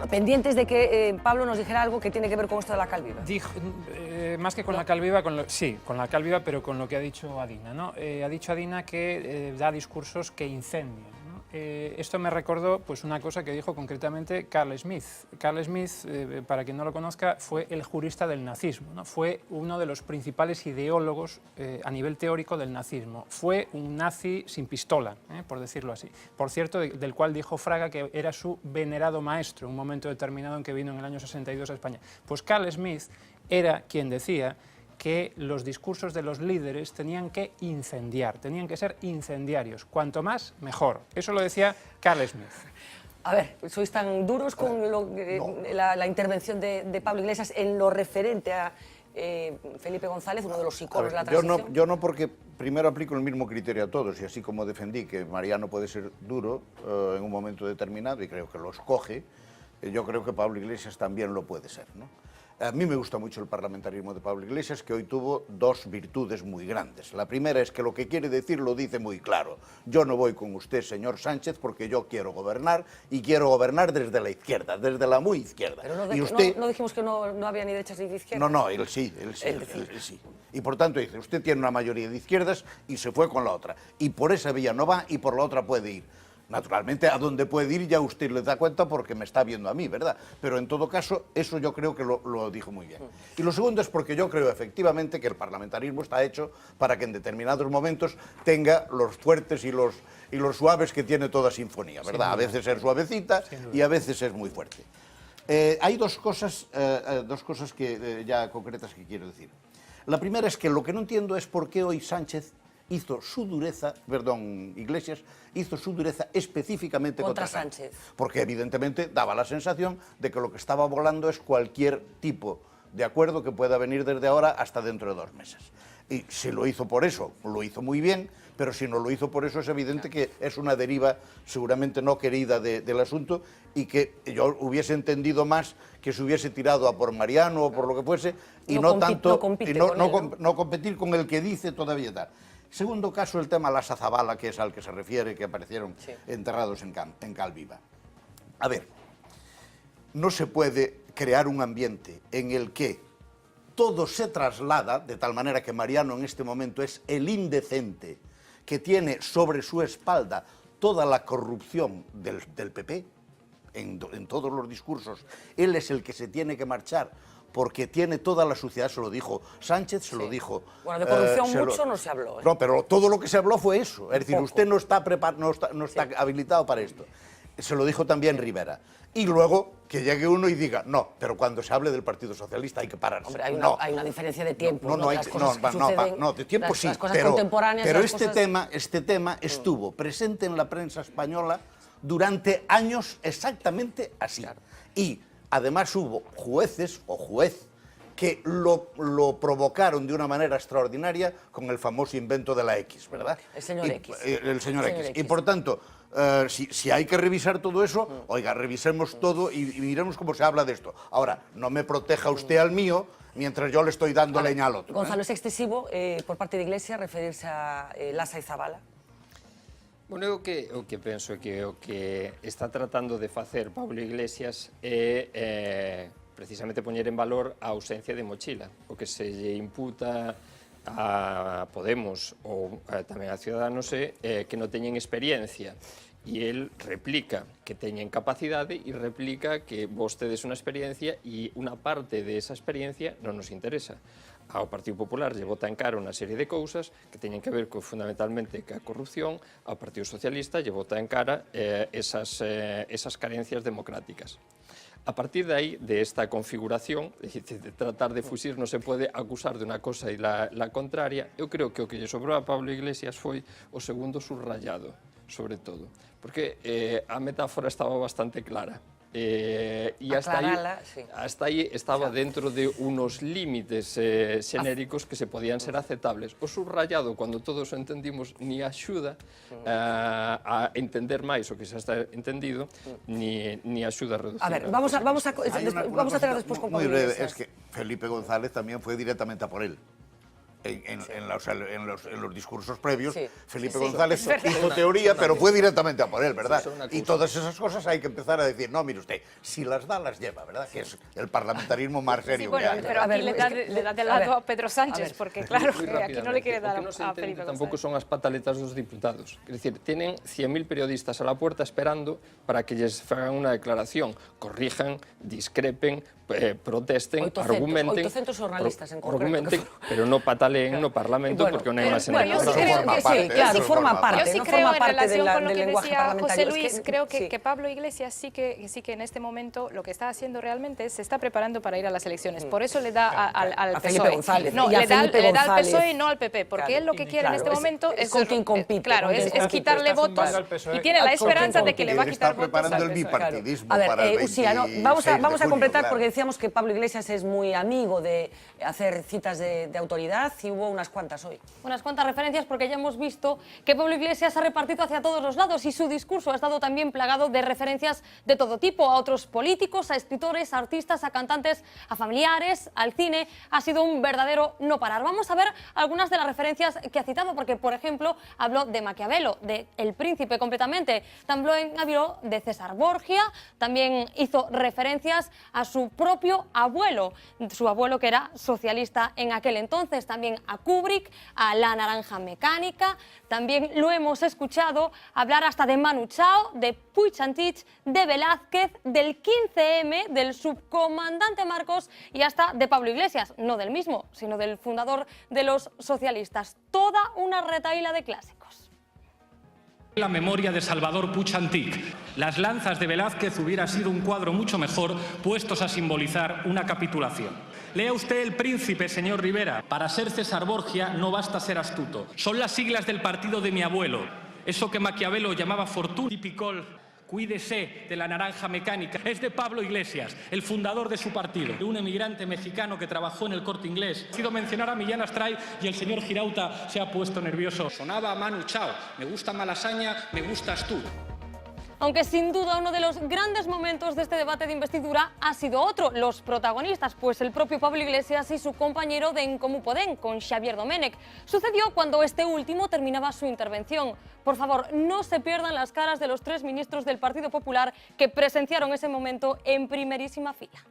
Bueno, pendientes de que Pablo nos dijera algo que tiene que ver con esto de la cal viva. Más que con la cal viva, sí, con la cal viva, pero con lo que ha dicho Adina, ¿no? Ha dicho Adina que da discursos que incendian, ¿no? Esto me recordó pues, una cosa que dijo concretamente Carl Smith. Carl Smith, para quien no lo conozca, fue el jurista del nazismo, ¿no? Fue uno de los principales ideólogos a nivel teórico del nazismo. Fue un nazi sin pistola, por decirlo así. Por cierto, del cual dijo Fraga que era su venerado maestro, un momento determinado en que vino en el año 62 a España. Pues Carl Smith era quien decía que los discursos de los líderes tenían que incendiar, tenían que ser incendiarios, cuanto más, mejor. Eso lo decía Carl Smith. A ver, ¿sois tan duros con la intervención de Pablo Iglesias en lo referente a Felipe González, uno de los iconos de la transición? Yo no, porque primero aplico el mismo criterio a todos, y así como defendí que Mariano puede ser duro en un momento determinado, y creo que lo escoge, yo creo que Pablo Iglesias también lo puede ser, ¿no? A mí me gusta mucho el parlamentarismo de Pablo Iglesias, que hoy tuvo dos virtudes muy grandes. La primera es que lo que quiere decir lo dice muy claro. Yo no voy con usted, señor Sánchez, porque yo quiero gobernar, y quiero gobernar desde la izquierda, desde la muy izquierda. Pero y usted... no dijimos que no había ni derechas ni de izquierdas. No, él sí. Y por tanto dice, usted tiene una mayoría de izquierdas y se fue con la otra. Y por esa vía no va y por la otra puede ir. Naturalmente, a dónde puede ir ya usted le da cuenta porque me está viendo a mí, ¿verdad? Pero en todo caso, eso yo creo que lo dijo muy bien. Y lo segundo es porque yo creo efectivamente que el parlamentarismo está hecho para que en determinados momentos tenga los fuertes y los suaves que tiene toda sinfonía, ¿verdad? A veces es suavecita y a veces es muy fuerte. Hay dos cosas que, ya concretas que quiero decir. La primera es que lo que no entiendo es por qué hoy Iglesias hizo su dureza específicamente contra Sánchez. Porque evidentemente daba la sensación de que lo que estaba volando es cualquier tipo de acuerdo que pueda venir desde ahora hasta dentro de 2 meses. Y si lo hizo por eso, lo hizo muy bien, pero si no lo hizo por eso es evidente que es una deriva seguramente no querida del asunto, y que yo hubiese entendido más que se hubiese tirado a por Mariano o por lo que fuese, y no competir con el que dice todavía tal. Segundo caso, el tema Lasa Zabala, que es al que se refiere, que aparecieron enterrados en cal viva. A ver, no se puede crear un ambiente en el que todo se traslada, de tal manera que Mariano en este momento es el indecente que tiene sobre su espalda toda la corrupción del PP, en todos los discursos. Él es el que se tiene que marchar porque tiene toda la suciedad, se lo dijo Sánchez, se lo dijo... Bueno, de corrupción mucho no se habló. No, pero todo lo que se habló fue eso. Es decir, usted no está habilitado para esto. Se lo dijo también Rivera. Y luego que llegue uno y diga, no, pero cuando se hable del Partido Socialista hay que pararse. Hombre, hay una diferencia de tiempo. De tiempo sí, pero este tema estuvo presente en la prensa española durante años exactamente así. Claro. Y además hubo jueces o juez que lo provocaron de una manera extraordinaria con el famoso invento de la X, ¿verdad? El señor X. El señor X. Y por tanto, si hay que revisar todo eso, oiga, revisemos todo y miremos cómo se habla de esto. Ahora, no me proteja usted al mío mientras yo le estoy dando leña al otro. Gonzalo, ¿es excesivo por parte de Iglesias referirse a Lasa e Zabala? Bueno, o que penso que o que está tratando de facer Pablo Iglesias é precisamente poñer en valor a ausencia de mochila, o que se lle imputa a Podemos ou tamén a Ciudadanos que non teñen experiencia, e el replica que teñen capacidade e replica que vos tedes unha experiencia e unha parte desa experiencia non nos interesa. Ao Partido Popular lle bota en cara unha serie de cousas que teñen que ver fundamentalmente ca corrupción, ao Partido Socialista lle bota en cara esas carencias democráticas. A partir de aí, de esta configuración, de tratar de fuxir, non se pode acusar de unha cosa e la contraria. Eu creo que o que lle sobrou a Pablo Iglesias foi o segundo subrayado, sobre todo, porque a metáfora estaba bastante clara. E hasta aí estaba dentro de unos límites xenéricos que se podían ser aceptables. O subrayado, cando todos o entendimos, ni axuda a entender máis o que xa está entendido, ni axuda a reducir. A ver, vamos a tener despois con Pablo Iglesias. Es que Felipe González también fue directamente a por él. en los discursos previos, Sí. Felipe González hizo teoría, pero fue directamente a por él, ¿verdad? Y todas esas cosas hay que empezar a decir, no, mire usted, si las da, las lleva, ¿verdad? Que es el parlamentarismo más serio que hay. Pero aquí le da de lado a Pedro Sánchez, porque claro, aquí no le quiere dar a Felipe González. Tampouco son as pataletas dos diputados. É dicir, tienen 100.000 periodistas a la puerta esperando para que lles fagan unha declaración, corrijan, discrepen, protesten, 800, argumenten, 800 xornalistas en concreto. argumenten, pero no pataleen no Parlamento porque non hai máis Bueno, yo sí creo que sí, claro, forma parte. Yo sí no creo, forma en parte relación con lo del que lenguaje decía José parlamentario. Luis, Es creo que sí. Pablo Iglesias sí que en este momento lo que está haciendo realmente es se está preparando para ir a las elecciones. Por eso le da al A Felipe PSOE. González. No, Y a le da Felipe al González. PSOE y no al PP, porque Claro, él lo que quiere en claro, este momento es con quien compite, claro, con quien es compite. quitarle Está votos zumbando al PSOE. y tiene la Con quien esperanza de que le va a Está quitar votos preparando al el PSOE. bipartidismo A ver, para el 26 Uxía, ¿no? vamos a de junio, completar claro. porque decíamos que Pablo Iglesias es muy amigo de hacer citas de autoridad y hubo unas cuantas hoy. Unas cuantas referencias porque ya hemos visto que Pablo Iglesias ha repartido hacia todos los lados y su discurso ha estado también plagado de referencias de todo tipo, a otros políticos, a escritores, a artistas, a cantantes, a familiares, al cine. Ha sido un verdadero no parar. Vamos a ver algunas de las referencias que ha citado porque, por ejemplo, habló de Maquiavelo, de El Príncipe completamente, también habló de César Borgia, también hizo referencias a su propio abuelo, su abuelo que era socialista en aquel entonces, también a Kubrick, a La Naranja Mecánica, también lo hemos escuchado hablar hasta de Manu Chao, de Puig-Antich, de Velázquez, del 15M, del subcomandante Marcos y hasta de Pablo Iglesias, no del mismo, sino del fundador de los socialistas. Toda una retahíla de clásicos. La memoria de Salvador Puig-Antich. Las lanzas de Velázquez hubiera sido un cuadro mucho mejor puestos a simbolizar una capitulación. Lea usted El Príncipe, señor Rivera. Para ser César Borgia no basta ser astuto. Son las siglas del partido de mi abuelo. Eso que Maquiavelo llamaba fortuna typical. Cuídese de La Naranja Mecánica. Es de Pablo Iglesias, el fundador de su partido, un emigrante mexicano que trabajó en el Corte Inglés. Ha sido mencionar a Millán Astray y el señor Girauta se ha puesto nervioso. Sonaba a Manu Chao. Me gusta Malasaña, me gustas tú. Aunque sin duda uno de los grandes momentos de este debate de investidura ha sido otro, los protagonistas, pues el propio Pablo Iglesias y su compañero de En Comú Podem, con Xavier Domènech. Sucedió cuando este último terminaba su intervención. Por favor, no se pierdan las caras de los tres ministros del Partido Popular que presenciaron ese momento en primerísima fila.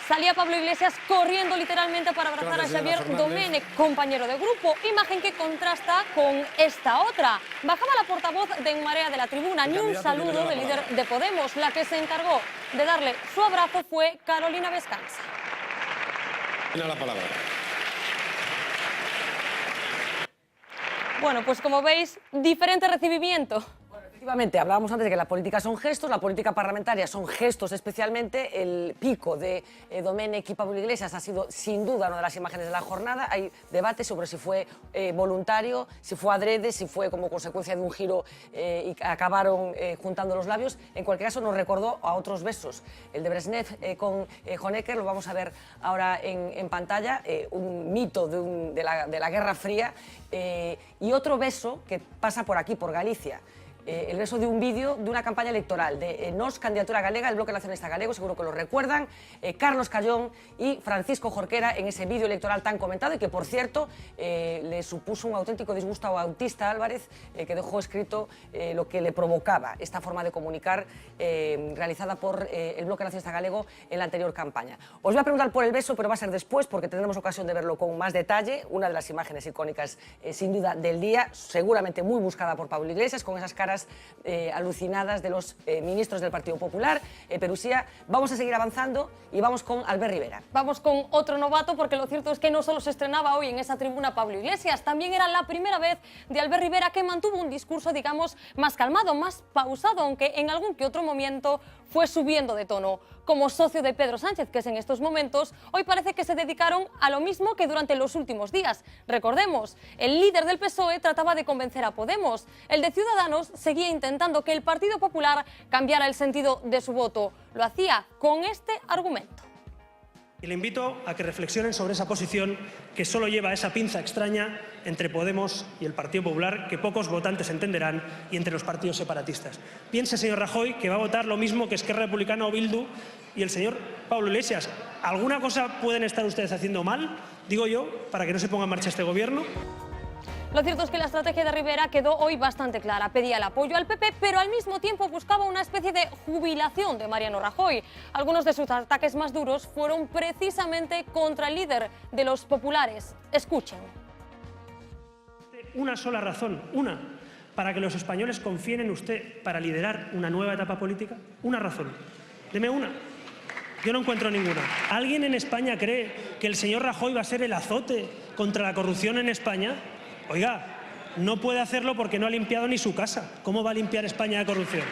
Salía Pablo Iglesias corriendo literalmente para abrazar a Xavier Domènech, compañero de grupo, imagen que contrasta con esta otra. Bajaba la portavoz de En Marea de la tribuna, ni un saludo del líder de Podemos. La que se encargó de darle su abrazo fue Carolina Vescanza. Tiene la palabra. Bueno, pues como veis, diferente recibimiento. Efectivamente, hablábamos antes de que la política son gestos, la política parlamentaria son gestos especialmente. El pico de Domènech y Pablo Iglesias ha sido sin duda una de las imágenes de la jornada. Hay debate sobre si fue voluntario, si fue adrede, si fue como consecuencia de un giro y acabaron juntando los labios. En cualquier caso nos recordó a otros besos. El de Brezhnev con Honecker, lo vamos a ver ahora en pantalla, un mito de la Guerra Fría, y otro beso que pasa por aquí, por Galicia. El beso de un vídeo de una campaña electoral de Nos, Candidatura Galega, el Bloque Nacionalista Galego, seguro que lo recuerdan, Carlos Callón y Francisco Jorquera en ese vídeo electoral tan comentado y que, por cierto, le supuso un auténtico disgusto a Bautista Álvarez, que dejó escrito lo que le provocaba esta forma de comunicar realizada por el Bloque Nacionalista Galego en la anterior campaña. Os voy a preguntar por el beso, pero va a ser después porque tendremos ocasión de verlo con más detalle, una de las imágenes icónicas sin duda del día, seguramente muy buscada por Pablo Iglesias, con esas caras alucinadas de los ministros del Partido Popular. Perusía, vamos a seguir avanzando y vamos con Albert Rivera. Vamos con otro novato porque lo cierto es que no solo se estrenaba hoy en esa tribuna Pablo Iglesias, también era la primera vez de Albert Rivera que mantuvo un discurso, digamos, más calmado, más pausado, aunque en algún que otro momento fue subiendo de tono. Como socio de Pedro Sánchez, que es en estos momentos, hoy parece que se dedicaron a lo mismo que durante los últimos días. Recordemos, el líder del PSOE trataba de convencer a Podemos. El de Ciudadanos seguía intentando que el Partido Popular cambiara el sentido de su voto. Lo hacía con este argumento. Y le invito a que reflexionen sobre esa posición que solo lleva esa pinza extraña entre Podemos y el Partido Popular, que pocos votantes entenderán, y entre los partidos separatistas. Piense, señor Rajoy, que va a votar lo mismo que Esquerra Republicana o Bildu y el señor Pablo Iglesias. ¿Alguna cosa pueden estar ustedes haciendo mal, digo yo, para que no se ponga en marcha este gobierno? Lo cierto es que la estrategia de Rivera quedó hoy bastante clara. Pedía el apoyo al PP, pero al mismo tiempo buscaba una especie de jubilación de Mariano Rajoy. Algunos de sus ataques más duros fueron precisamente contra el líder de los populares. Escuchen. Una sola razón, una, para que los españoles confíen en usted para liderar una nueva etapa política. Una razón. Deme una. Yo no encuentro ninguna. ¿Alguien en España cree que el señor Rajoy va a ser el azote contra la corrupción en España? Oiga, no puede hacerlo porque no ha limpiado ni su casa. ¿Cómo va a limpiar España de corrupción?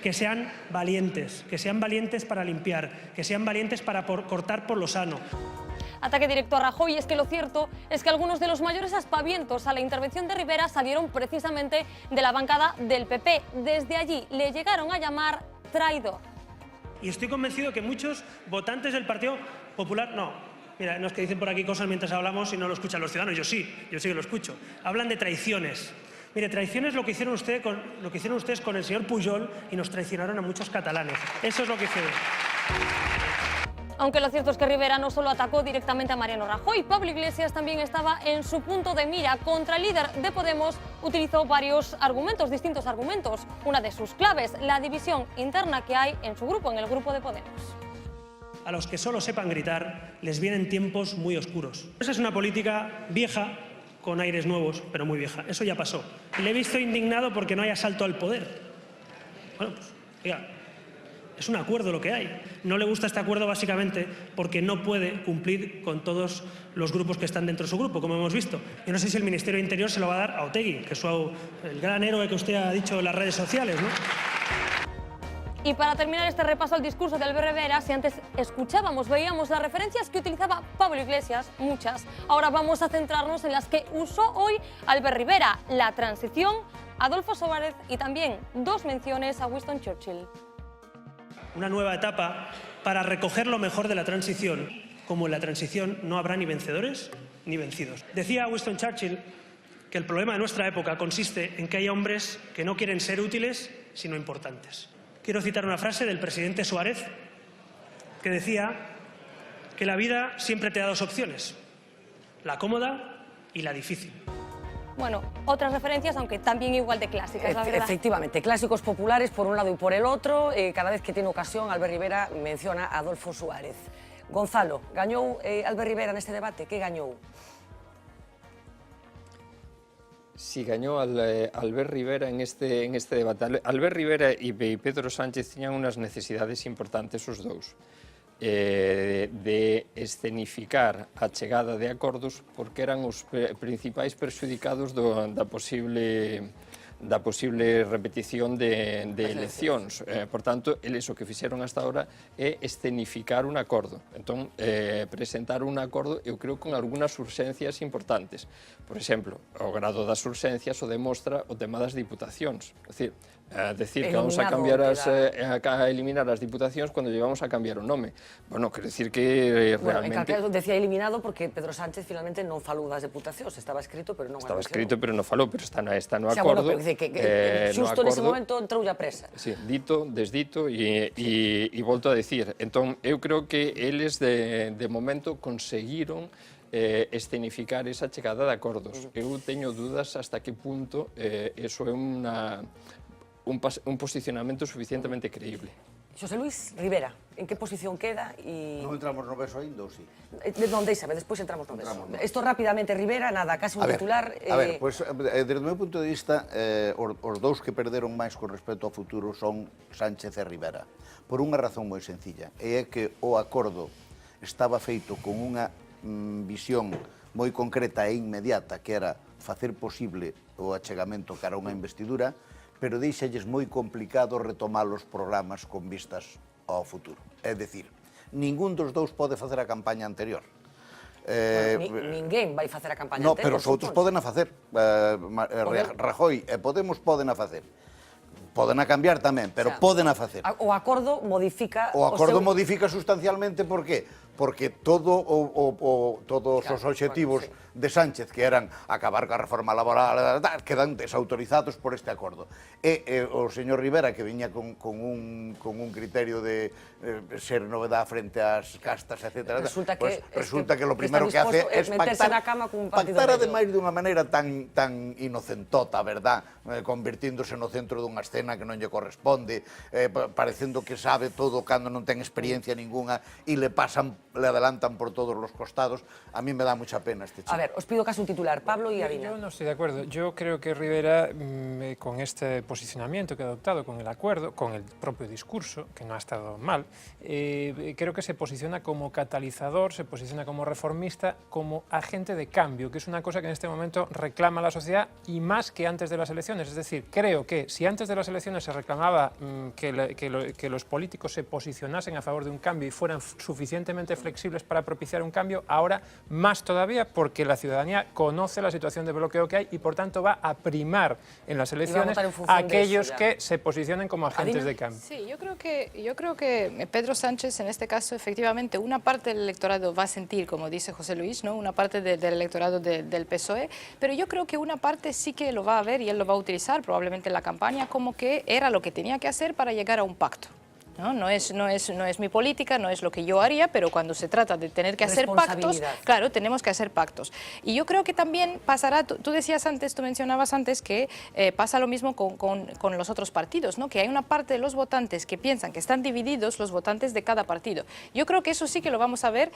Que sean valientes para limpiar, que sean valientes para cortar por lo sano. Ataque directo a Rajoy. Es que lo cierto es que algunos de los mayores aspavientos a la intervención de Rivera salieron precisamente de la bancada del PP. Desde allí le llegaron a llamar traidor. Y estoy convencido que muchos votantes del Partido Popular... No. Mira, no es que dicen por aquí cosas mientras hablamos y no lo escuchan los ciudadanos. Yo sí que lo escucho. Hablan de traiciones. Mire, traiciones lo que hicieron ustedes con el señor Pujol y nos traicionaron a muchos catalanes. Eso es lo que hicieron. Aunque lo cierto es que Rivera no solo atacó directamente a Mariano Rajoy, Pablo Iglesias también estaba en su punto de mira. Contra el líder de Podemos utilizó varios argumentos, distintos argumentos. Una de sus claves, la división interna que hay en su grupo, en el grupo de Podemos. A los que solo sepan gritar les vienen tiempos muy oscuros. Esa es una política vieja, con aires nuevos, pero muy vieja. Eso ya pasó. Le he visto indignado porque no hay asalto al poder. Bueno, pues, oiga, es un acuerdo lo que hay. No le gusta este acuerdo básicamente porque no puede cumplir con todos los grupos que están dentro de su grupo, como hemos visto. Yo no sé si el Ministerio de Interior se lo va a dar a Otegi, que es el gran héroe que usted ha dicho en las redes sociales, ¿no? Y para terminar este repaso al discurso de Albert Rivera, si antes veíamos las referencias que utilizaba Pablo Iglesias, muchas, ahora vamos a centrarnos en las que usó hoy Albert Rivera, la transición, Adolfo Suárez y también dos menciones a Winston Churchill. Una nueva etapa para recoger lo mejor de la transición. Como en la transición no habrá ni vencedores ni vencidos. Decía Winston Churchill que el problema de nuestra época consiste en que hay hombres que no quieren ser útiles, sino importantes. Quiero citar una frase del presidente Suárez que decía que la vida siempre te da dos opciones, la cómoda y la difícil. Bueno, otras referencias, aunque también igual de clásicas, la verdad. Efectivamente, clásicos populares por un lado y por el otro. Cada vez que tiene ocasión, Albert Rivera menciona a Adolfo Suárez. Gonzalo, gañou Albert Rivera neste debate? Que gañou? Si gañó Albert Rivera en este debate. Albert Rivera y Pedro Sánchez tiñan unas necesidades importantes os dous. De escenificar a chegada de acordos porque eran os principais perxudicados da posible repetición de eleccións. Por tanto, eles o que fixeron hasta ahora é escenificar un acordo. Entón, presentar un acordo, eu creo, con algunhas urxencias importantes. Por exemplo, o grado das urxencias o demostra o tema das diputacións. É dicir, que vamos a cambiar a eliminar as diputacións cando llevamos a cambiar o nome. Bueno, quero dicir que realmente... En calquera decía eliminado porque Pedro Sánchez finalmente non falou das diputacións. Estaba escrito, pero non estaba escrito, pero non falou, pero está no acordo. Bueno, pero dice que xusto nese momento entrou a presa. Sí, dito, desdito e volto a dicir. Entón, eu creo que eles de momento conseguiron escenificar esa chegada de acordos. Eu teño dudas hasta que punto eso é un posicionamento suficientemente creíble. Xosé Luis Rivera, en que posición queda? Non entramos no beso ainda, ou si? Non, déixame, despois entramos no beso. Isto rapidamente, Rivera, nada, casi un titular... A ver, pois, desde o meu punto de vista, os dous que perderon máis con respecto ao futuro son Sánchez e Rivera, por unha razón moi sencilla, e é que o acordo estaba feito con unha visión moi concreta e inmediata, que era facer posible o achegamento cara a unha investidura, pero deixalles moi complicado retomar os programas con vistas ao futuro. É dicir, ningún dos dous pode facer a campaña anterior. Ninguén vai facer a campaña anterior. No, pero os outros poden a facer. Rajoy e Podemos poden a facer. Poden a cambiar tamén, pero poden a facer. O acordo modifica... O acordo modifica sustancialmente, por qué? porque todos os obxectivos de Sánchez, que eran acabar coa reforma laboral, quedan desautorizados por este acordo. E o señor Rivera, que viña con un criterio de ser novedad frente ás castas, etc., resulta que lo primero que hace es pactar ademais dunha maneira tan inocentota, verdad, convirtiéndose no centro dunha escena que non lle corresponde, parecendo que sabe todo cando non ten experiencia ninguna e le adelantan por todos los costados. A mí me da mucha pena este chico. A ver, os pido casi un titular, Pablo y Adina. Yo no estoy de acuerdo. Yo creo que Rivera, con este posicionamiento que ha adoptado, con el acuerdo, con el propio discurso, que no ha estado mal, creo que se posiciona como catalizador, se posiciona como reformista, como agente de cambio, que es una cosa que en este momento reclama la sociedad y más que antes de las elecciones. Es decir, creo que si antes de las elecciones se reclamaba que los políticos se posicionasen a favor de un cambio y fueran suficientemente flexibles para propiciar un cambio, ahora más todavía, porque la ciudadanía conoce la situación de bloqueo que hay y por tanto va a primar en las elecciones a aquellos que se posicionen como agentes de cambio. Sí, yo creo que Pedro Sánchez, en este caso, efectivamente, una parte del electorado va a sentir, como dice José Luis, ¿no?, una parte del electorado del PSOE, pero yo creo que una parte sí que lo va a ver y él lo va a utilizar probablemente en la campaña como que era lo que tenía que hacer para llegar a un pacto. No es mi política, no es lo que yo haría, pero cuando se trata de tener que hacer pactos, claro, tenemos que hacer pactos. Y yo creo que también pasará, tú decías antes, tú mencionabas antes que pasa lo mismo con los otros partidos, ¿no?, que hay una parte de los votantes que piensan que están divididos los votantes de cada partido. Yo creo que eso sí que lo vamos a ver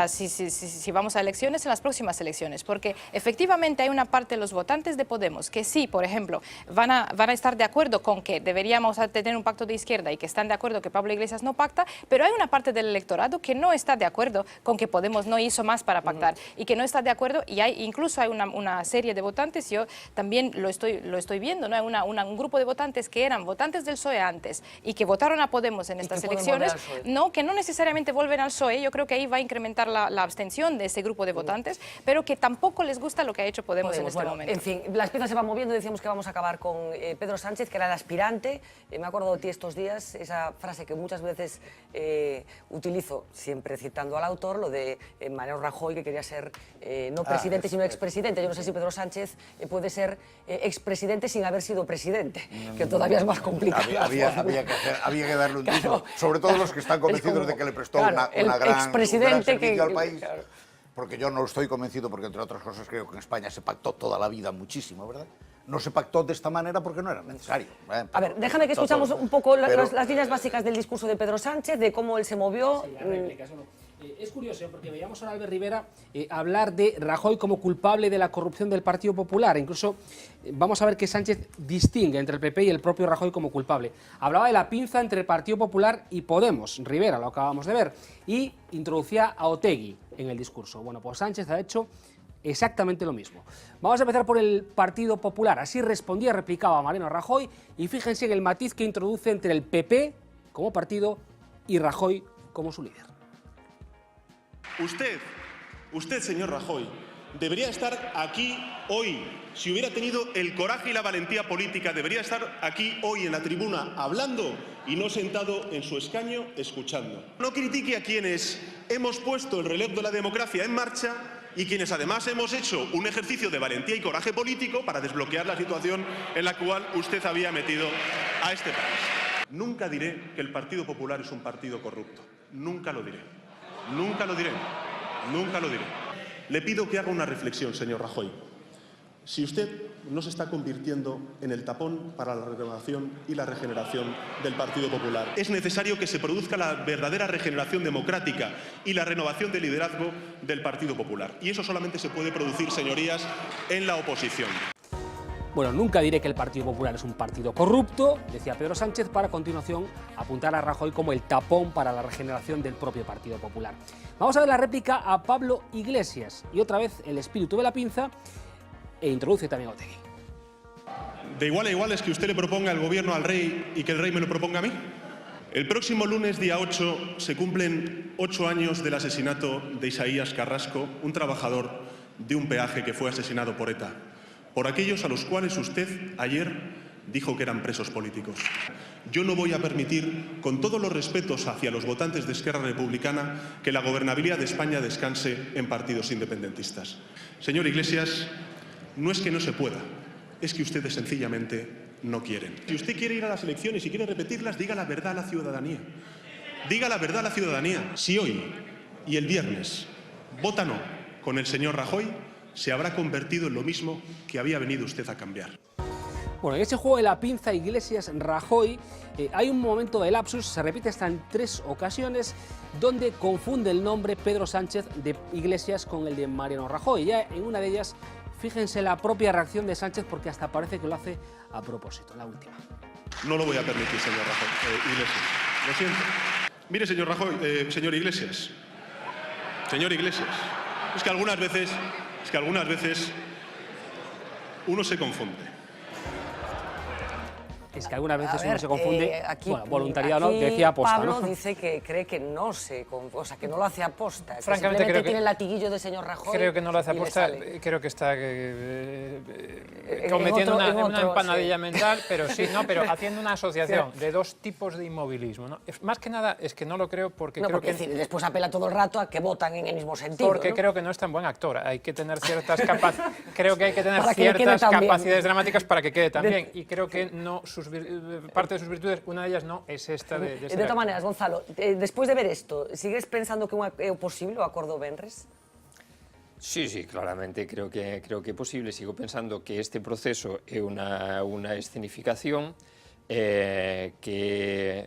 si vamos a elecciones, en las próximas elecciones, porque efectivamente hay una parte de los votantes de Podemos que sí, por ejemplo, van a estar de acuerdo con que deberíamos tener un pacto de izquierda y que están de acuerdo que Pablo Iglesias no pacta, pero hay una parte del electorado que no está de acuerdo con que Podemos no hizo más para pactar y que no está de acuerdo, y incluso hay una serie de votantes, yo también lo estoy viendo, ¿no? Hay un grupo de votantes que eran votantes del PSOE antes y que votaron a Podemos en estas elecciones, que no necesariamente vuelven al PSOE. Yo creo que ahí va a incrementar la abstención de ese grupo de votantes, pero que tampoco les gusta lo que ha hecho Podemos en este momento. En fin, las piezas se van moviendo, decíamos que vamos a acabar con Pedro Sánchez, que era el aspirante. Me acuerdo de ti estos días, esa frase que muchas veces utilizo, siempre citando al autor, lo de Mariano Rajoy, que quería ser no presidente, sino expresidente. Yo no sé si Pedro Sánchez puede ser expresidente sin haber sido presidente, que todavía es más complicado. Había que darle un título, sobre todo los que están convencidos de que le prestó una gran servicio al país. Porque yo no estoy convencido, porque entre otras cosas creo que en España se pactó toda la vida muchísimo, ¿verdad? No se pactó de esta manera porque no era necesario. A ver, déjame que escuchamos un poco las líneas básicas del discurso de Pedro Sánchez, de cómo él se movió. Es curioso porque veíamos a Albert Rivera hablar de Rajoy como culpable de la corrupción del Partido Popular. Incluso vamos a ver que Sánchez distingue entre el PP y el propio Rajoy como culpable. Hablaba de la pinza entre el Partido Popular y Podemos, Rivera, lo acabamos de ver, y introducía a Otegi en el discurso. Bueno, pues Sánchez ha hecho exactamente lo mismo. Vamos a empezar por el Partido Popular. Así replicaba Mariano Rajoy, y fíjense en el matiz que introduce entre el PP como partido y Rajoy como su líder. Usted, señor Rajoy, debería estar aquí hoy. Si hubiera tenido el coraje y la valentía política, debería estar aquí hoy en la tribuna hablando y no sentado en su escaño escuchando. No critique a quienes hemos puesto el reloj de la democracia en marcha y quienes además hemos hecho un ejercicio de valentía y coraje político para desbloquear la situación en la cual usted había metido a este país. Nunca diré que el Partido Popular es un partido corrupto. Nunca lo diré. Nunca lo diré. Nunca lo diré. Le pido que haga una reflexión, señor Rajoy. Si usted no se está convirtiendo en el tapón para la renovación y la regeneración del Partido Popular, es necesario que se produzca la verdadera regeneración democrática y la renovación del liderazgo del Partido Popular. Y eso solamente se puede producir, señorías, en la oposición. Bueno, nunca diré que el Partido Popular es un partido corrupto, decía Pedro Sánchez, para a continuación apuntar a Rajoy como el tapón para la regeneración del propio Partido Popular. Vamos a ver la réplica a Pablo Iglesias, y otra vez el espíritu de la pinza, e introduce también a Otegi. De igual a igual es que usted le proponga el gobierno al rey y que el rey me lo proponga a mí. El próximo lunes, día 8, se cumplen 8 años del asesinato de Isaías Carrasco, un trabajador de un peaje que fue asesinado por ETA, por aquellos a los cuales usted ayer dijo que eran presos políticos. Yo no voy a permitir, con todos los respetos hacia los votantes de Esquerra Republicana, que la gobernabilidad de España descanse en partidos independentistas. Señor Iglesias, no es que no se pueda, es que ustedes sencillamente no quieren. Si usted quiere ir a las elecciones y quiere repetirlas, diga la verdad a la ciudadanía. Diga la verdad a la ciudadanía. Si hoy y el viernes vota no con el señor Rajoy, se habrá convertido en lo mismo que había venido usted a cambiar. Bueno, en ese juego de la pinza Iglesias-Rajoy hay un momento de lapsus, se repite hasta en 3 ocasiones, donde confunde el nombre Pedro Sánchez de Iglesias con el de Mariano Rajoy. Ya en una de ellas, fíjense la propia reacción de Sánchez, porque hasta parece que lo hace a propósito, la última. No lo voy a permitir, señor Rajoy, Iglesias. Lo siento. Mire, señor Rajoy, señor Iglesias. Señor Iglesias. Es que algunas veces uno se confunde. Es que algunas veces uno se confunde, aquí, bueno, voluntariado no, que decía aposta, Pablo ¿no? dice que cree que no se, o sea, que no lo hace aposta, Francamente, que creo que tiene el latiguillo del señor Rajoy. Creo que no lo hace y le aposta, sale. creo que está cometiendo una empanadilla sí. mental, pero sí, no, pero haciendo una asociación de 2 tipos de inmovilismo, ¿no? Más que nada es que no lo creo porque No, creo porque que... decir, después apela todo el rato a que votan en el mismo sentido. Porque ¿no? creo que no es tan buen actor. Hay que tener ciertas creo que hay que tener Para que le quede ciertas tan bien. capacidades dramáticas para que quede tan bien. Y creo que no parte de sus virtudes, una de ellas no es esta de De todas maneras, Gonzalo, después de ver esto, sigues pensando que é posible o acordo Benres? Sí, claramente creo que é posible. Sigo pensando que este proceso é unha escenificación que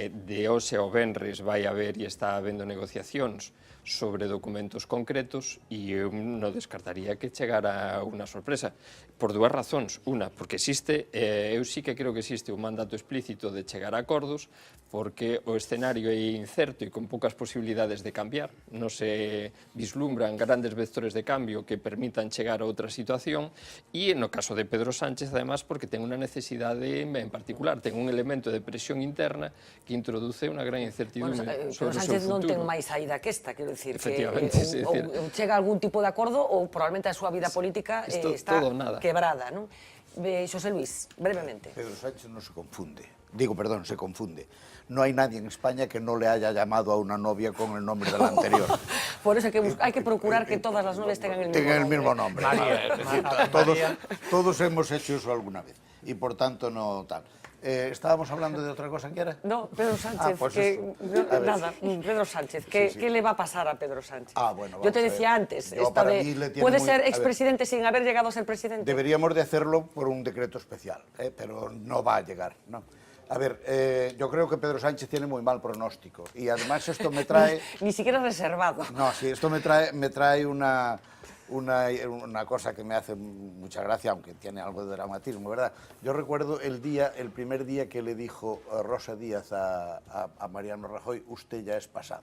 de hoxe ao venres vai haber e está habendo negociacións sobre documentos concretos e eu non descartaría que chegara unha sorpresa por 2 razóns. Una, porque existe, eu sí que creo que existe un mandato explícito de chegar a acordos, porque o escenario é incerto e con poucas posibilidades de cambiar. Non se vislumbran grandes vectores de cambio que permitan chegar a outra situación e no caso de Pedro Sánchez, además, porque ten unha necesidade en particular, ten un elemento de presión interna que introduce unha gran incertidumbre sobre o seu futuro. Pero Sánchez non ten máis saída que esta, quero dicir, que ou chega algún tipo de acordo ou probablemente a súa vida política está quebrada, non? Xosé Luis, brevemente. Pedro Sánchez no se confunde. Se confunde. No hay nadie en España que no le haya llamado a una novia con el nombre de la anterior. Por eso hay que procurar que todas las novias tengan el mismo nombre. Todos hemos hecho eso alguna vez. Y por tanto no tal. ¿Estábamos hablando de otra cosa que era? No, Pedro Sánchez. Pedro Sánchez. ¿Qué le va a pasar a Pedro Sánchez? Bueno, yo te decía antes, ¿puede ser expresidente sin haber llegado a ser presidente? Deberíamos de hacerlo por un decreto especial, pero no va a llegar, ¿no? A ver, yo creo que Pedro Sánchez tiene muy mal pronóstico y además esto me trae... Ni siquiera reservado. No, sí, esto me trae una cosa que me hace mucha gracia, aunque tiene algo de dramatismo, ¿verdad? Yo recuerdo el primer día que le dijo Rosa Díaz a Mariano Rajoy, usted ya es pasado.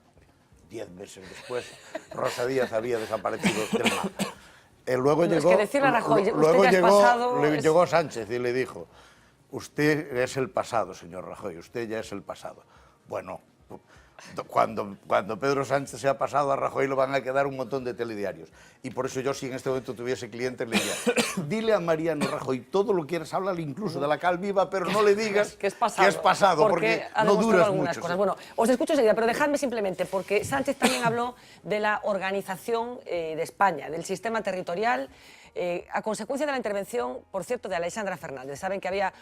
10 meses después, Rosa Díaz había desaparecido del mapa. Luego llegó, es que decirle a Rajoy, usted ya es pasado... Llegó Sánchez y le dijo, usted es el pasado, señor Rajoy, usted ya es el pasado. Bueno, cuando Pedro Sánchez se ha pasado a Rajoy le van a quedar un montón de telediarios. Y por eso yo, si en este momento tuviese clientes, le diría, dile a Mariano Rajoy, todo lo que quieras, háblale incluso de la cal viva, pero no le digas que es pasado, porque no duras mucho. Bueno, os escucho enseguida, pero dejadme simplemente, porque Sánchez también habló de la organización de España, del sistema territorial, a consecuencia de la intervención, por cierto, de Alexandra Fernández. Saben que había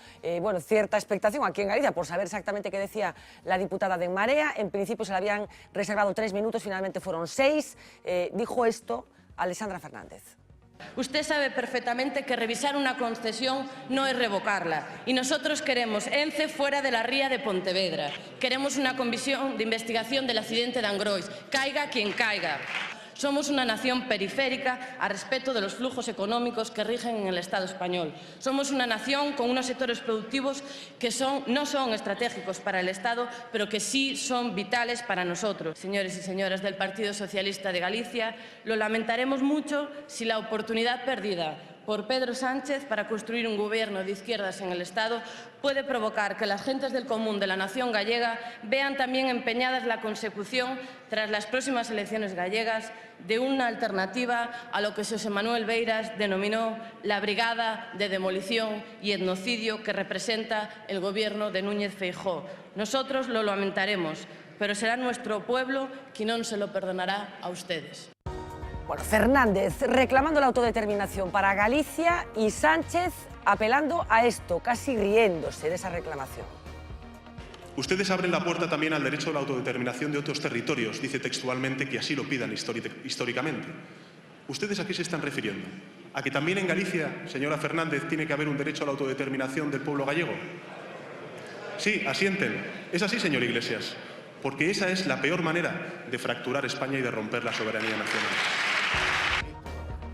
cierta expectación aquí en Galicia por saber exactamente qué decía la diputada de En Marea. En principio se le habían reservado 3 minutos, finalmente fueron 6. Dijo esto Alexandra Fernández. Usted sabe perfectamente que revisar una concesión no es revocarla. Y nosotros queremos ENCE fuera de la ría de Pontevedra. Queremos una comisión de investigación del accidente de Angrois. Caiga quien caiga. Somos una nación periférica a respecto de los flujos económicos que rigen en el Estado español. Somos una nación con unos sectores productivos que no son estratégicos para el Estado, pero que sí son vitales para nosotros. Señores y señoras del Partido Socialista de Galicia, lo lamentaremos mucho si la oportunidad perdida por Pedro Sánchez para construir un gobierno de izquierdas en el Estado puede provocar que las gentes del común de la nación gallega vean también empeñadas la consecución, tras las próximas elecciones gallegas, de una alternativa a lo que Xosé Manuel Beiras denominó la brigada de demolición y etnocidio que representa el gobierno de Núñez Feijóo. Nosotros lo lamentaremos, pero será nuestro pueblo quien no se lo perdonará a ustedes. Bueno, Fernández reclamando la autodeterminación para Galicia y Sánchez apelando a esto, casi riéndose de esa reclamación. Ustedes abren la puerta también al derecho a la autodeterminación de otros territorios, dice textualmente que así lo pidan históricamente. ¿Ustedes a qué se están refiriendo? ¿A que también en Galicia, señora Fernández, tiene que haber un derecho a la autodeterminación del pueblo gallego? Sí, asienten. Es así, señor Iglesias, porque esa es la peor manera de fracturar España y de romper la soberanía nacional.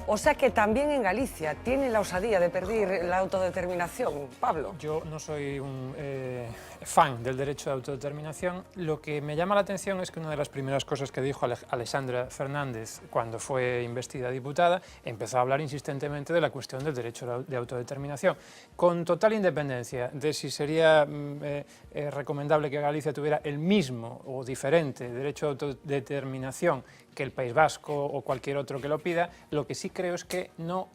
O sea que también en Galicia tiene la osadía de pedir la autodeterminación, Pablo. Yo no soy un fan del derecho de autodeterminación. Lo que me llama la atención es que una de las primeras cosas que dijo Alexandra Fernández cuando fue investida diputada, empezó a hablar insistentemente de la cuestión del derecho de autodeterminación, con total independencia de si sería recomendable que Galicia tuviera el mismo o diferente derecho de autodeterminación que el País Vasco o cualquier otro que lo pida. Lo que sí creo es que no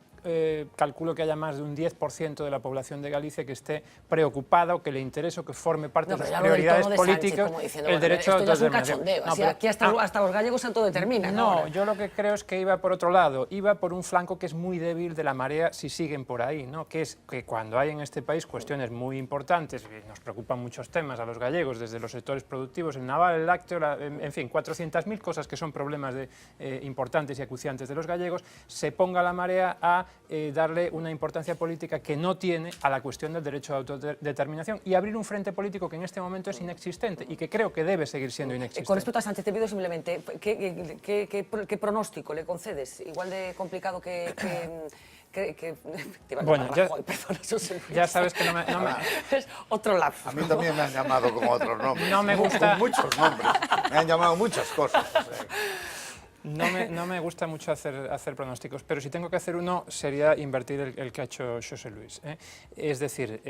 calculo que haya más de un 10% de la población de Galicia que esté preocupada o que le interese o que forme parte de las prioridades políticas el derecho de autodeterminación. Aquí hasta los gallegos se autodeterminan. No, yo lo que creo es que iba por otro lado, iba por un flanco que es muy débil de la marea si siguen por ahí, ¿no? Que es que cuando hay en este país cuestiones muy importantes, y nos preocupan muchos temas a los gallegos, desde los sectores productivos, el naval, el lácteo, en fin, 400.000 cosas que son problemas importantes y acuciantes de los gallegos, se ponga la marea a darle una importancia política que no tiene a la cuestión del derecho de autodeterminación y abrir un frente político que en este momento es inexistente y que creo que debe seguir siendo inexistente. Con respecto a Sánchez, te pido simplemente, ¿qué pronóstico le concedes? Igual de complicado que bueno, ya sabes que no me es otro lado. A mí también me han llamado con otros nombres. No me gusta. Con muchos nombres. Me han llamado muchas cosas. No me gusta mucho hacer pronósticos, pero si tengo que hacer uno sería invertir el que ha hecho José Luis. Es decir...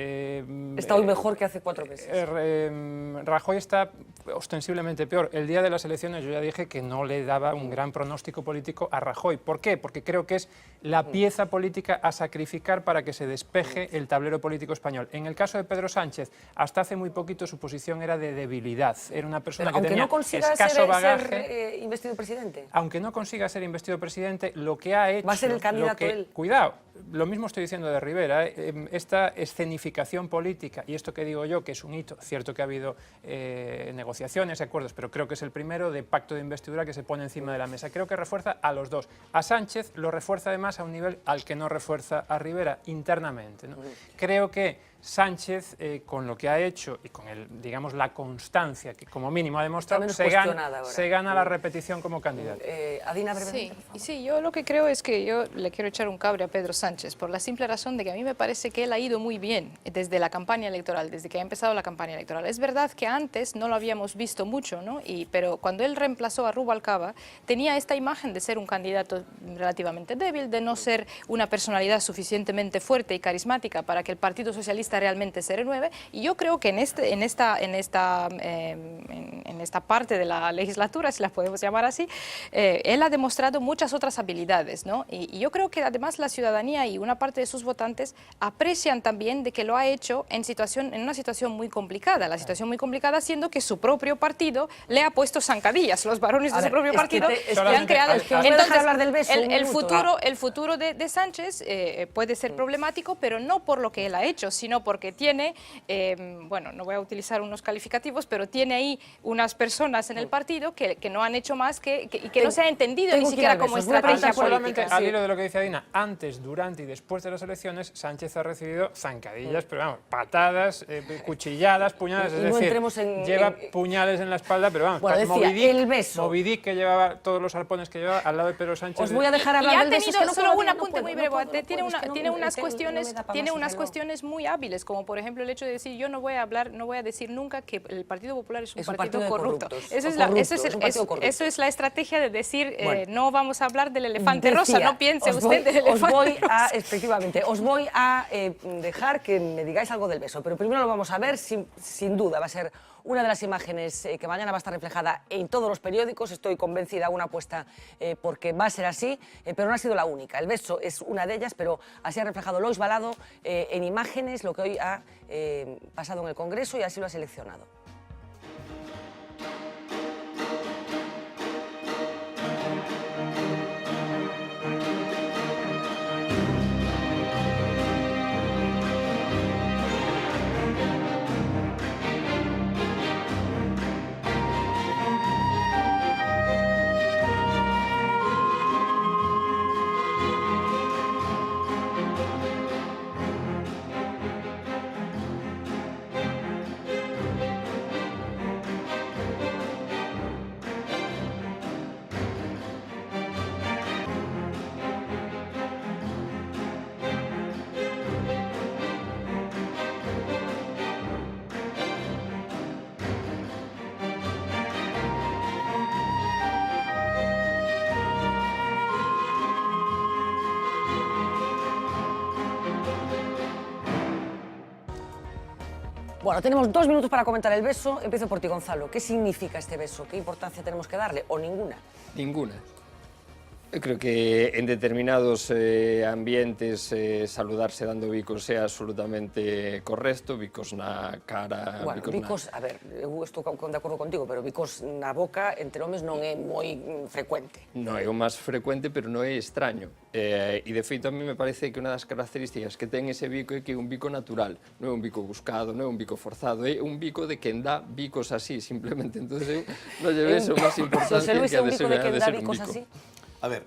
está hoy mejor que hace 4 meses. Rajoy está ostensiblemente peor. El día de las elecciones yo ya dije que no le daba un gran pronóstico político a Rajoy. ¿Por qué? Porque creo que es la pieza política a sacrificar para que se despeje el tablero político español. En el caso de Pedro Sánchez, hasta hace muy poquito su posición era de debilidad. Era una persona que tenía escaso bagaje. Ser investido presidente. Aunque no consiga ser investido presidente, lo que ha hecho... Va a ser el candidato él. Cuidado, lo mismo estoy diciendo de Rivera, esta escenificación política, y esto que digo yo, que es un hito, cierto que ha habido negociaciones, acuerdos, pero creo que es el primero de pacto de investidura que se pone encima de la mesa. Creo que refuerza a los dos. A Sánchez lo refuerza además a un nivel al que no refuerza a Rivera internamente, ¿no? Creo que Sánchez, con lo que ha hecho y con digamos, la constancia que como mínimo ha demostrado, se gana la repetición como candidato. Adina, brevemente. Sí, yo lo que creo es que yo le quiero echar un cable a Pedro Sánchez, por la simple razón de que a mí me parece que él ha ido muy bien desde la campaña electoral, desde que ha empezado la campaña electoral. Es verdad que antes no lo habíamos visto mucho, ¿no? Pero cuando él reemplazó a Rubalcaba, tenía esta imagen de ser un candidato relativamente débil, de no ser una personalidad suficientemente fuerte y carismática para que el Partido Socialista realmente se renueve, y yo creo que en esta parte de la legislatura, si la podemos llamar así, él ha demostrado muchas otras habilidades, ¿no? Y yo creo que además la ciudadanía y una parte de sus votantes aprecian también de que lo ha hecho en una situación muy complicada, la situación muy complicada siendo que su propio partido le ha puesto zancadillas, los varones de su propio partido le han creado. Entonces, el futuro de Sánchez puede ser problemático, pero no por lo que él ha hecho, sino porque tiene, bueno, no voy a utilizar unos calificativos, pero tiene ahí unas personas en el partido que no han hecho más y que no se ha entendido ni siquiera como estrategia política. Al hilo de lo que dice Adina, antes, durante y después de las elecciones, Sánchez ha recibido zancadillas, pero vamos, patadas, cuchilladas, puñadas, es decir, lleva puñales en la espalda, pero vamos, bueno, decía, Moby Dick, que llevaba todos los arpones que llevaba al lado de Pedro Sánchez. Os voy a dejar hablar del beso. Solo un apunte muy breve, tiene unas cuestiones muy hábiles inverosímiles, como por ejemplo el hecho de decir yo no voy a decir nunca que el Partido Popular es un partido corrupto. Eso es la estrategia de decir no vamos a hablar del elefante rosa, no piense usted del elefante rosa. Efectivamente, os voy a dejar que me digáis algo del beso, pero primero lo vamos a ver, sin duda, va a ser una de las imágenes que mañana va a estar reflejada en todos los periódicos, estoy convencida, una apuesta porque va a ser así, pero no ha sido la única. El beso es una de ellas, pero así ha reflejado Lois Balado en imágenes lo que hoy ha pasado en el Congreso y así lo ha seleccionado. Bueno, tenemos 2 minutos para comentar el beso. Empiezo por ti, Gonzalo. ¿Qué significa este beso? ¿Qué importancia tenemos que darle? ¿O ninguna? Ninguna. Yo creo que en determinados ambientes saludarse dando bicos é absolutamente correcto, bicos na cara... Bueno, bicos, a ver, eu estou de acordo contigo, pero bicos na boca entre homes non é moi frecuente. Non é o máis frecuente, pero non é extraño. E de feito a mí me parece que unha das características que ten ese bico é que é un bico natural, non é un bico buscado, non é un bico forzado, é un bico de quen dá bicos así, simplemente. Entón, eu non lle ves o máis importante que ha de ser un bico. A ver,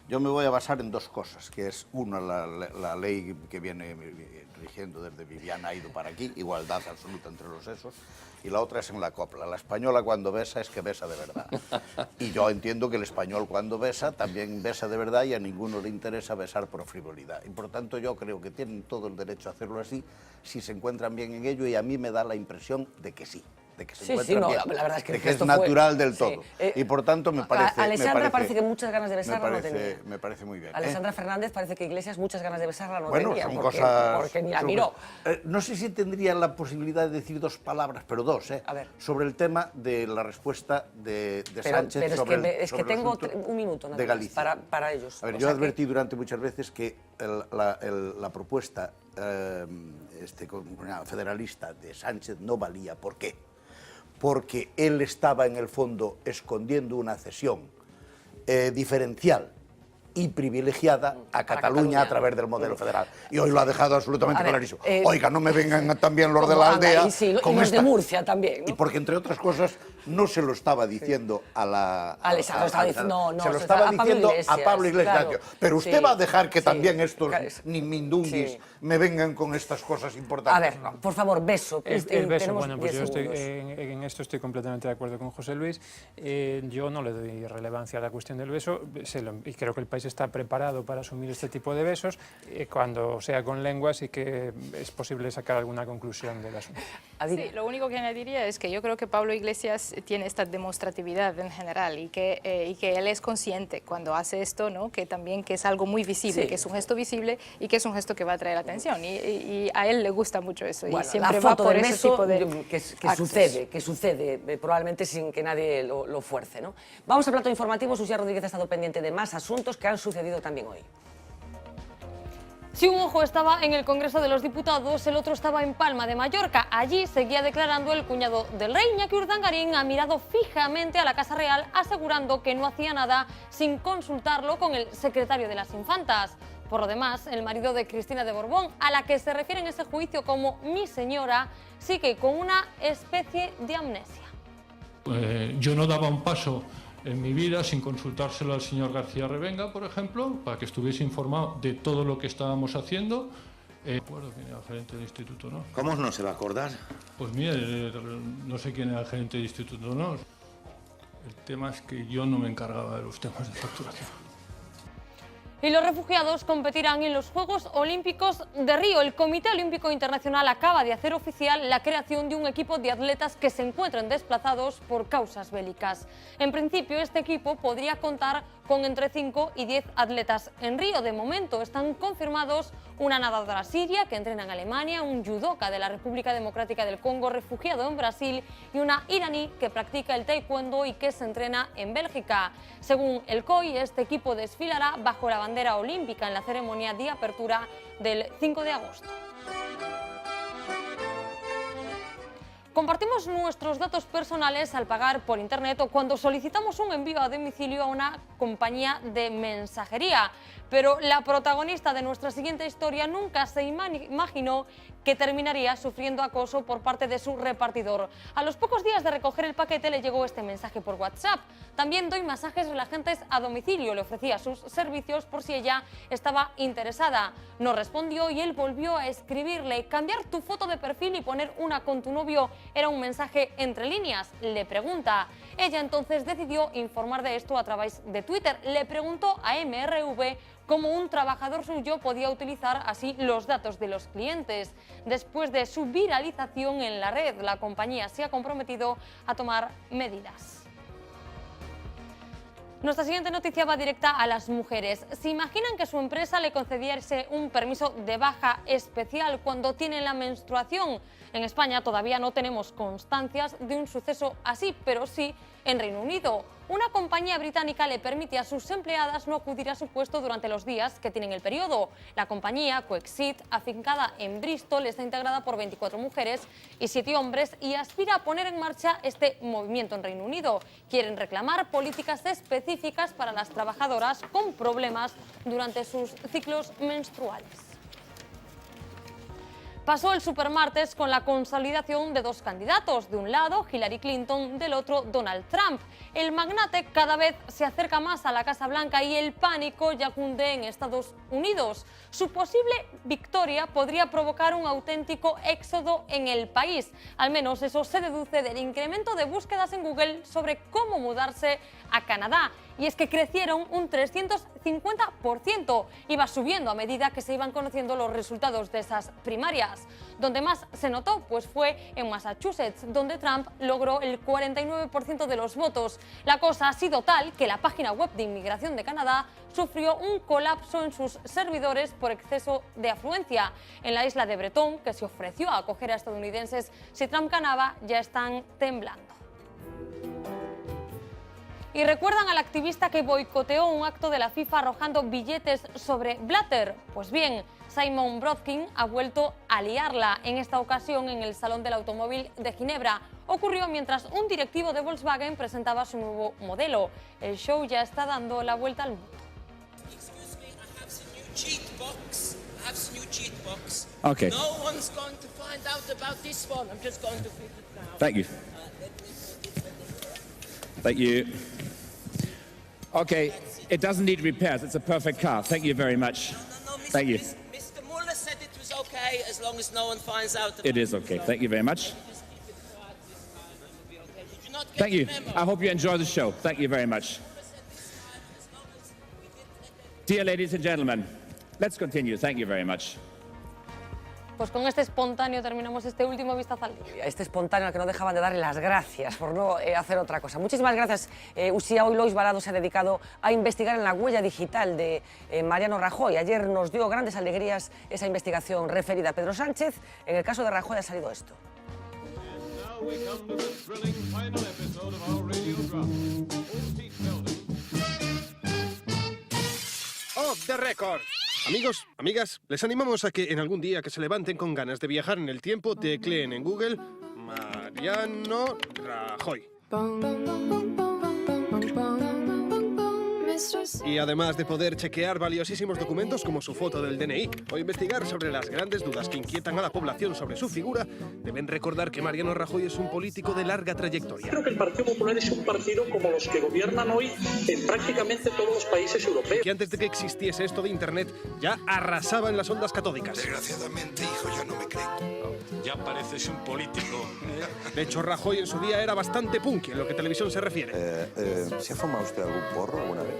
yo me voy a basar en 2 cosas, que es una, la ley que viene rigiendo desde Viviana ha ido para aquí, igualdad absoluta entre los sexos, y la otra es en la copla. La española cuando besa es que besa de verdad. Y yo entiendo que el español cuando besa también besa de verdad y a ninguno le interesa besar por frivolidad. Y por tanto yo creo que tienen todo el derecho a hacerlo así si se encuentran bien en ello, y a mí me da la impresión de que sí. De que se encuentran bien, la verdad es que, de que es natural del todo. Y por tanto me parece... Alessandra parece que muchas ganas de besarla no tenía. Me parece muy bien. Alessandra Fernández parece que Iglesias muchas ganas de besarla no bueno, tenía. Son cosas... Porque ni la miró. No sé si tendría la posibilidad de decir 2 palabras, pero 2, A ver. sobre el tema de la respuesta de Sánchez pero sobre es que tengo un minuto nada más para ellos. A ver, yo advertí durante muchas veces que la propuesta federalista de Sánchez no valía. ¿Por qué? Porque él estaba en el fondo escondiendo una cesión diferencial y privilegiada a Cataluña a través del modelo federal. Y hoy lo ha dejado absolutamente clarísimo. Oiga, no me vengan también los de la aldea con los de Murcia también, ¿no? Y porque, entre otras cosas, no se lo estaba diciendo a la... se lo estaba diciendo a Pablo Iglesias. Claro, pero usted va a dejar que también estos mindunguis me vengan con estas cosas importantes. A ver, por favor, beso. El beso, bueno, pues yo en esto estoy completamente de acuerdo con José Luis. Yo no le doy relevancia a la cuestión del beso y creo que el país está preparado para asumir este tipo de besos cuando sea con lengua, sí que es posible sacar alguna conclusión del asunto. Sí, lo único que añadiría es que yo creo que Pablo Iglesias tiene esta demostratividad en general y que él es consciente cuando hace esto, ¿no? Que también que es algo muy visible, que es un gesto visible y que es un gesto que va a atraer atención y a él le gusta mucho eso y siempre va por ese tipo de que sucede probablemente sin que nadie lo fuerce, ¿no? Vamos al plato informativo. Susía Rodríguez ha estado pendiente de más asuntos que han sucedido también hoy. Si un ojo estaba en el Congreso de los Diputados, el otro estaba en Palma de Mallorca. Allí seguía declarando el cuñado del rey. Iñaki Urdangarín ha mirado fijamente a la Casa Real, asegurando que no hacía nada sin consultarlo con el secretario de las Infantas. Por lo demás, el marido de Cristina de Borbón, a la que se refiere en ese juicio como mi señora, sigue con una especie de amnesia. Yo no daba un paso en mi vida sin consultárselo al señor García Revenga, por ejemplo, para que estuviese informado de todo lo que estábamos haciendo. Recuerdo quién era el gerente del instituto, ¿no? ¿Cómo no se va a acordar? Pues mire, no sé quién era el gerente del instituto, ¿no? El tema es que yo no me encargaba de los temas de facturación. Y los refugiados competirán en los Juegos Olímpicos de Río. El Comité Olímpico Internacional acaba de hacer oficial la creación de un equipo de atletas que se encuentran desplazados por causas bélicas. En principio, este equipo podría contar con entre 5 y 10 atletas en Río. De momento están confirmados una nadadora siria que entrena en Alemania, un judoka de la República Democrática del Congo refugiado en Brasil y una iraní que practica el taekwondo y que se entrena en Bélgica. Según el COI, este equipo desfilará bajo la bandera olímpica en la ceremonia de apertura del 5 de agosto. Compartimos nuestros datos personales al pagar por internet o cuando solicitamos un envío a domicilio a una compañía de mensajería. Pero la protagonista de nuestra siguiente historia nunca se imaginó que terminaría sufriendo acoso por parte de su repartidor. A los pocos días de recoger el paquete le llegó este mensaje por WhatsApp. También doy masajes relajantes a domicilio. Le ofrecía sus servicios por si ella estaba interesada. No respondió y él volvió a escribirle: cambiar tu foto de perfil y poner una con tu novio era un mensaje entre líneas. Le pregunta. Ella entonces decidió informar de esto a través de Twitter. Le preguntó a MRV cómo un trabajador suyo podía utilizar así los datos de los clientes. Después de su viralización en la red, la compañía se ha comprometido a tomar medidas. Nuestra siguiente noticia va directa a las mujeres. ¿Se imaginan que su empresa le concediese un permiso de baja especial cuando tienen la menstruación? En España todavía no tenemos constancias de un suceso así, pero sí en Reino Unido. Una compañía británica le permite a sus empleadas no acudir a su puesto durante los días que tienen el periodo. La compañía Coexit, afincada en Bristol, está integrada por 24 mujeres y 7 hombres y aspira a poner en marcha este movimiento en Reino Unido. Quieren reclamar políticas específicas para las trabajadoras con problemas durante sus ciclos menstruales. Pasó el supermartes con la consolidación de dos candidatos, de un lado Hillary Clinton, del otro Donald Trump. El magnate cada vez se acerca más a la Casa Blanca y el pánico ya cunde en Estados Unidos. Su posible victoria podría provocar un auténtico éxodo en el país. Al menos eso se deduce del incremento de búsquedas en Google sobre cómo mudarse a Canadá. Y es que crecieron un 350%. Iba subiendo a medida que se iban conociendo los resultados de esas primarias. Donde más se notó pues fue en Massachusetts, donde Trump logró el 49% de los votos. La cosa ha sido tal que la página web de inmigración de Canadá sufrió un colapso en sus servidores por exceso de afluencia. En la isla de Bretón, que se ofreció a acoger a estadounidenses si Trump ganaba, ya están temblando. ¿Y recuerdan al activista que boicoteó un acto de la FIFA arrojando billetes sobre Blatter? Pues bien, Simon Brodkin ha vuelto a liarla, en esta ocasión en el Salón del Automóvil de Ginebra. Ocurrió mientras un directivo de Volkswagen presentaba su nuevo modelo. El show ya está dando la vuelta al mundo. Okay. No one's going to find out about this one. I'm just going to flip it now. Thank you. Thank you. Okay, it doesn't need repairs. It's a perfect car. Thank you very much. Thank you. Mr. Mueller said it was okay as long as no one finds out about It is okay. Thank you very much. Thank you. I hope you enjoy the show. Thank you very much. Dear ladies and gentlemen, let's continue. Thank you very much. Pues con este espontáneo terminamos este último vistazo al día. Este espontáneo al que no dejaban de darle las gracias por no hacer otra cosa. Muchísimas gracias, Uxía. Hoy Lois Varado se ha dedicado a investigar en la huella digital de Mariano Rajoy. Ayer nos dio grandes alegrías esa investigación referida a Pedro Sánchez. En el caso de Rajoy ha salido esto. Off the record. Amigos, amigas, les animamos a que en algún día que se levanten con ganas de viajar en el tiempo, tecleen en Google Mariano Rajoy. Y además de poder chequear valiosísimos documentos como su foto del DNI o investigar sobre las grandes dudas que inquietan a la población sobre su figura, deben recordar que Mariano Rajoy es un político de larga trayectoria. Creo que el Partido Popular es un partido como los que gobiernan hoy en prácticamente todos los países europeos. Que antes de que existiese esto de Internet ya arrasaba en las ondas catódicas. Desgraciadamente, hijo, ya no me creen. Ya pareces un político. De hecho, Rajoy en su día era bastante punky en lo que televisión se refiere. ¿Se ha fumado usted algún porro alguna vez?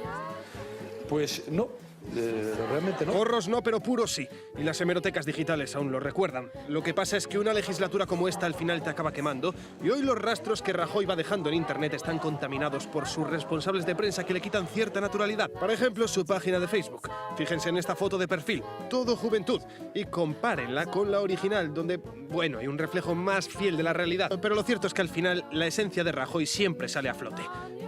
Pues no. realmente no. Porros no, pero puros sí. Y las hemerotecas digitales aún lo recuerdan. Lo que pasa es que una legislatura como esta al final te acaba quemando, y hoy los rastros que Rajoy va dejando en Internet están contaminados por sus responsables de prensa que le quitan cierta naturalidad. Por ejemplo, su página de Facebook. Fíjense en esta foto de perfil, todo juventud, y compárenla con la original, donde, bueno, hay un reflejo más fiel de la realidad. Pero lo cierto es que al final la esencia de Rajoy siempre sale a flote.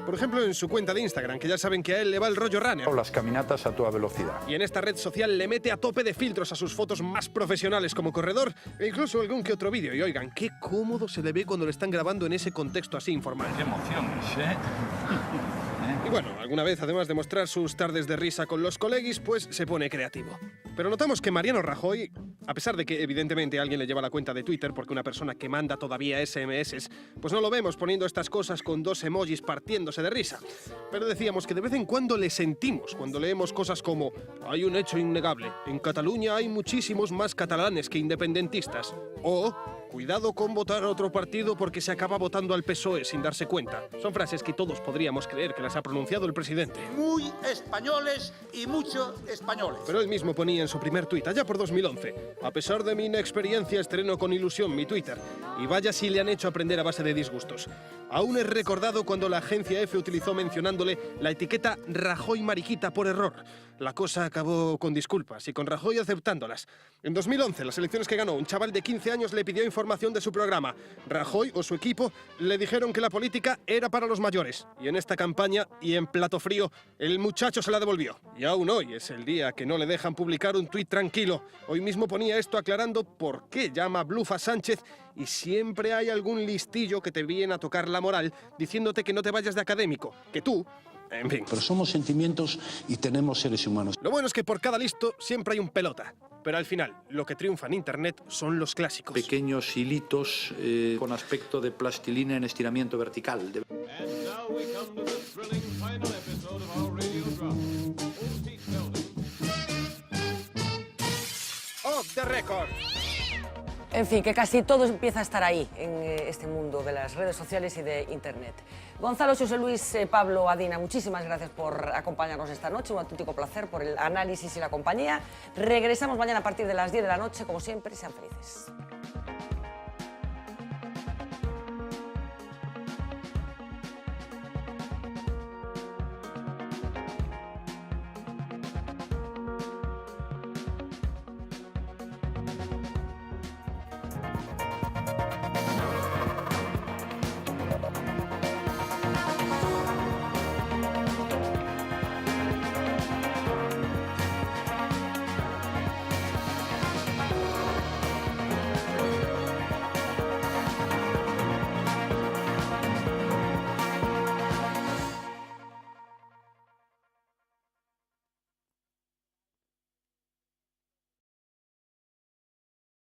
Por ejemplo, en su cuenta de Instagram, que ya saben que a él le va el rollo runner. O las caminatas a toda velocidad. Y en esta red social le mete a tope de filtros a sus fotos más profesionales como corredor, e incluso algún que otro vídeo. Y oigan, qué cómodo se le ve cuando le están grabando en ese contexto así informal. Qué emociones, ¿eh? Y bueno, alguna vez, además de mostrar sus tardes de risa con los coleguis, pues se pone creativo. Pero notamos que Mariano Rajoy, a pesar de que evidentemente alguien le lleva la cuenta de Twitter porque una persona que manda todavía SMS, pues no lo vemos poniendo estas cosas con 2 emojis partiéndose de risa. Pero decíamos que de vez en cuando le sentimos cuando leemos cosas como «Hay un hecho innegable, en Cataluña hay muchísimos más catalanes que independentistas», o «Cuidado con votar a otro partido porque se acaba votando al PSOE sin darse cuenta». Son frases que todos podríamos creer que las ha pronunciado el presidente. Muy españoles y mucho españoles. Pero él mismo ponía en su primer tuit, allá por 2011, «A pesar de mi inexperiencia, estreno con ilusión mi Twitter. Y vaya si le han hecho aprender a base de disgustos». Aún es recordado cuando la agencia EFE utilizó mencionándole la etiqueta Rajoy Mariquita por error. La cosa acabó con disculpas y con Rajoy aceptándolas. En 2011, las elecciones que ganó, un chaval de 15 años le pidió información de su programa. Rajoy o su equipo le dijeron que la política era para los mayores. Y en esta campaña, y en plato frío, el muchacho se la devolvió. Y aún hoy es el día que no le dejan publicar un tuit tranquilo. Hoy mismo ponía esto aclarando por qué llama bluff a Sánchez, y siempre hay algún listillo que te viene a tocar la moral diciéndote que no te vayas de académico, que tú... En fin. Pero somos sentimientos y tenemos seres humanos. Lo bueno es que por cada listo siempre hay un pelota. Pero al final, lo que triunfa en Internet son los clásicos. Pequeños hilitos con aspecto de plastilina en estiramiento vertical. Off the record. En fin, que casi todo empieza a estar ahí, en este mundo de las redes sociales y de Internet. Gonzalo, José Luis, Pablo, Adina, muchísimas gracias por acompañarnos esta noche, un auténtico placer por el análisis y la compañía. Regresamos mañana a partir de las 10 de la noche, como siempre, sean felices.